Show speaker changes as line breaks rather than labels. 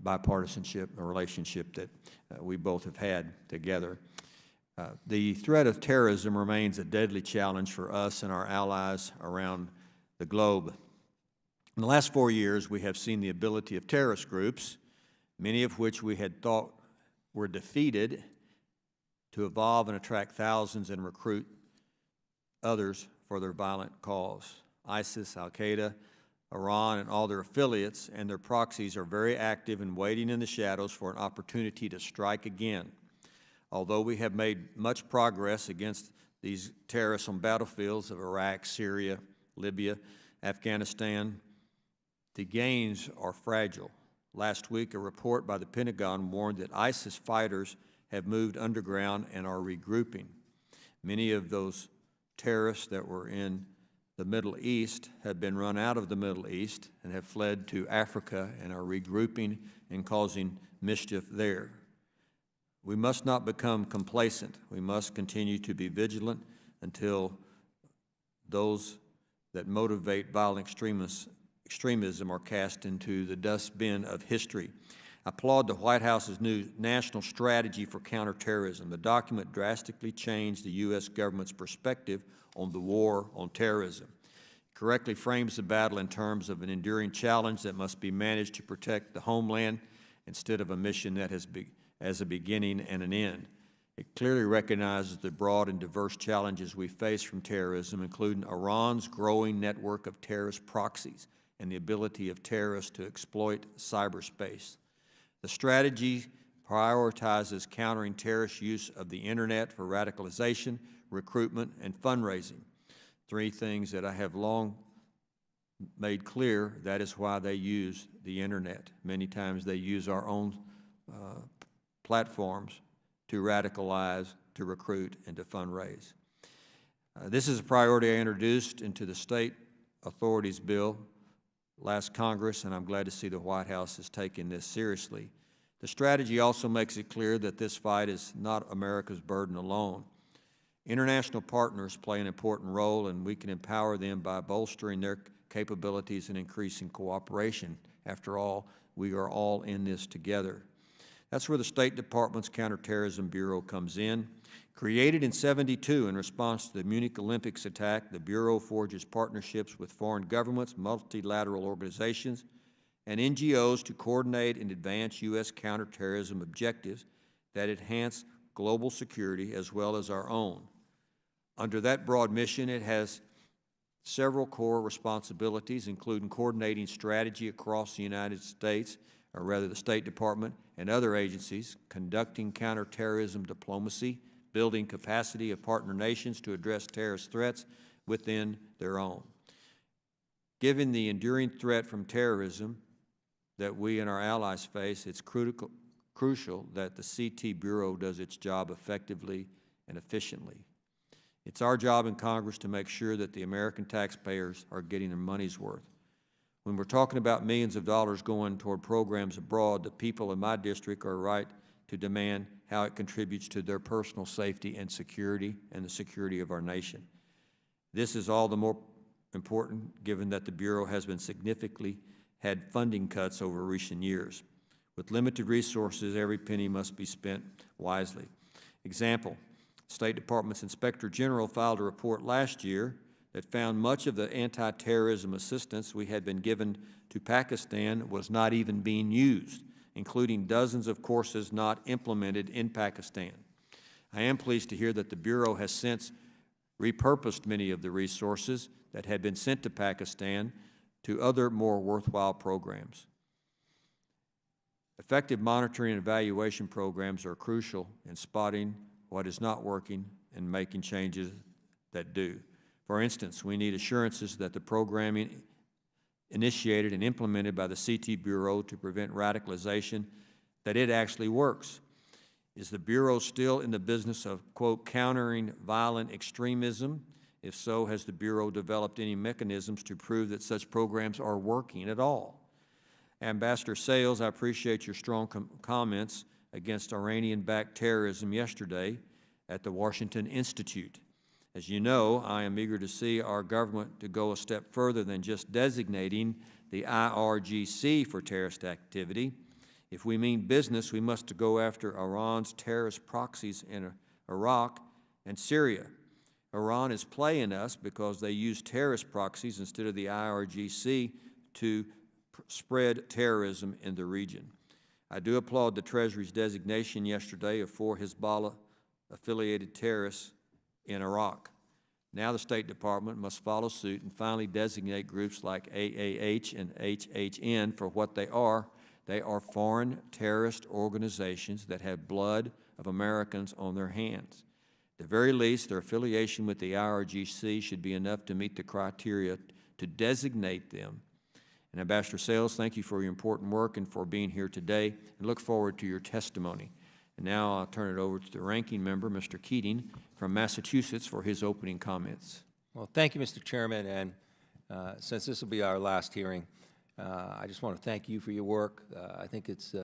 bipartisanship, a relationship that we both have had together. The threat of terrorism remains a deadly challenge for us and our allies around the globe. In the last 4 years, we have seen the ability of terrorist groups, many of which we had thought were defeated, to evolve and attract thousands and recruit others for their violent cause. ISIS, Al-Qaeda, Iran, and all their affiliates and their proxies are very active and waiting in the shadows for an opportunity to strike again. Although we have made much progress against these terrorists on battlefields of Iraq, Syria, Libya, Afghanistan, the gains are fragile. Last week, a report by the Pentagon warned that ISIS fighters have moved underground and are regrouping. Many of those terrorists that were in the Middle East have been run out of the Middle East and have fled to Africa and are regrouping and causing mischief there. We must not become complacent. We must continue to be vigilant until those that motivate violent extremism are cast into the dustbin of history. I applaud the White House's new national strategy for counterterrorism. The document drastically changed the U.S. government's perspective on the war on terrorism. It correctly frames the battle in terms of an enduring challenge that must be managed to protect the homeland instead of a mission that has a beginning and an end. It clearly recognizes the broad and diverse challenges we face from terrorism, including Iran's growing network of terrorist proxies and the ability of terrorists to exploit cyberspace. The strategy prioritizes countering terrorist use of the Internet for radicalization, recruitment, and fundraising. Three things that I have long made clear. That is why they use the Internet. Many times they use our own platforms to radicalize, to recruit, and to fundraise. This is a priority I introduced into the State Authorities Bill last Congress, and I'm glad to see the White House is taking this seriously. The strategy also makes it clear that this fight is not America's burden alone. International partners play an important role, and we can empower them by bolstering their capabilities and increasing cooperation. After all, we are all in this together. That's where the State Department's Counterterrorism Bureau comes in. Created in '72 in response to the Munich Olympics attack, the Bureau forges partnerships with foreign governments, multilateral organizations, and NGOs to coordinate and advance U.S. counterterrorism objectives that enhance global security as well as our own. Under that broad mission, it has several core responsibilities, including coordinating strategy across the United States, or rather the State Department and other agencies, conducting counterterrorism diplomacy, building capacity of partner nations to address terrorist threats within their own. Given the enduring threat from terrorism that we and our allies face, it's crucial that the CT Bureau does its job effectively and efficiently. It's our job in Congress to make sure that the American taxpayers are getting their money's worth. When we're talking about millions of dollars going toward programs abroad, the people in my district are right to demand how it contributes to their personal safety and security and the security of our nation. This is all the more important given that the Bureau has been significantly had funding cuts over recent years. With limited resources, every penny must be spent wisely. Example, State Department's Inspector General filed a report last year that found much of the anti-terrorism assistance we had been given to Pakistan was not even being used, including dozens of courses not implemented in Pakistan. I am pleased to hear that the Bureau has since repurposed many of the resources that had been sent to Pakistan to other more worthwhile programs. Effective monitoring and evaluation programs are crucial in spotting what is not working and making changes that do. For instance, we need assurances that the programming initiated and implemented by the CT Bureau to prevent radicalization, that it actually works. Is the Bureau still in the business of, quote, countering violent extremism? If so, has the Bureau developed any mechanisms to prove that such programs are working at all? Ambassador Sales, I appreciate your strong comments against Iranian-backed terrorism yesterday at the Washington Institute. As you know, I am eager to see our government to go a step further than just designating the IRGC for terrorist activity. If we mean business, we must go after Iran's terrorist proxies in Iraq and Syria. Iran is playing us because they use terrorist proxies instead of the IRGC to spread terrorism in the region. I do applaud the Treasury's designation yesterday of 4 Hezbollah-affiliated terrorists in Iraq. Now the State Department must follow suit and finally designate groups like AAH and HHN for what they are. They are foreign terrorist organizations that have blood of Americans on their hands. At the very least, their affiliation with the IRGC should be enough to meet the criteria to designate them. And Ambassador Sales, thank you for your important work and for being here today, and look forward to your testimony. And now I'll turn it over to the ranking member, Mr. Keating, from Massachusetts, for his opening comments.
Well, thank you, Mr. Chairman, and since this will be our last hearing, I just want to thank you for your work. I think it's